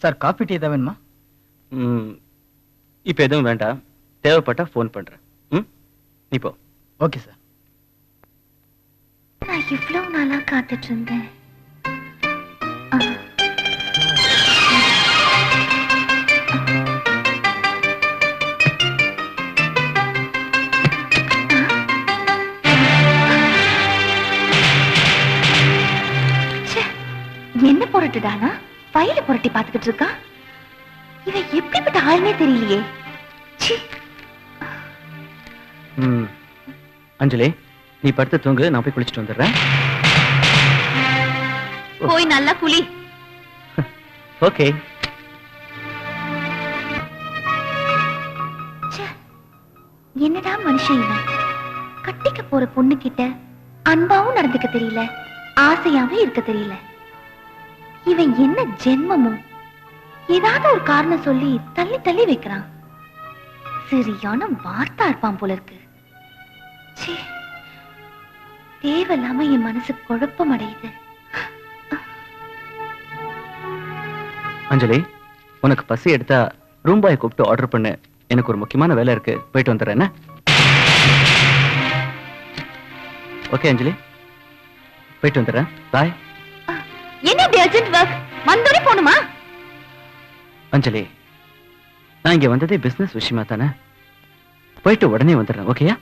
Sir coffee tea ஏதாவது வேணுமா? இப்ப எதுவும் வேண்டாம், தேவைப்பட்டா ஃபோன் பண்றேன். நீ போ. Okay sir. நான் இவ்வளவு நாளா காத்துட்டு இருந்தேன். என்ன புரட்டுடானா பையில புரட்டி பாத்துக்கிட்டு இருக்கா? இவன் எப்படிப்பட்ட ஆளுமே தெரியலையே. அஞ்சலி, நீ படுத்து தூங்கு, நான் போய் குளிச்சுட்டு வந்துடுறேன். போய் நல்லா குளி. ஓகே. என்னடா மனுஷன் இவன், கட்டிக்க போற பொண்ணு கிட்ட அன்பாவும் நடந்துக்க தெரியல, ஆசையாவும் இருக்க தெரியல. இவன் என்ன ஜென்மமோ, ஏதாவது ஒரு காரணம் சொல்லி தள்ளி தள்ளி வைக்கிறான். சரியான வார்த்தா இருப்பான் போல இருக்கு. தேவையில்லாம என் மனசு குழப்பம் அடையுது. அஞ்சலி, உனக்கு பசி எடுத்தா ரூம் பாய் கூப்பிட்டு ஆர்டர் பண்ணு. எனக்கு ஒரு முக்கியமான வேலை இருக்கு, போயிட்டு வந்துடுறேன். ஓகே அஞ்சலி, போயிட்டு வந்துடுறேன். பாய். என்ன இப்படி அர்ஜென்ட் வர்க்? மந்தோரி போணுமா? அஞ்சலி, நான் இங்க வந்ததே பிசினஸ் விஷயமா தானே, போயிட்டு உடனே வந்துடுறேன். ஓகேயா?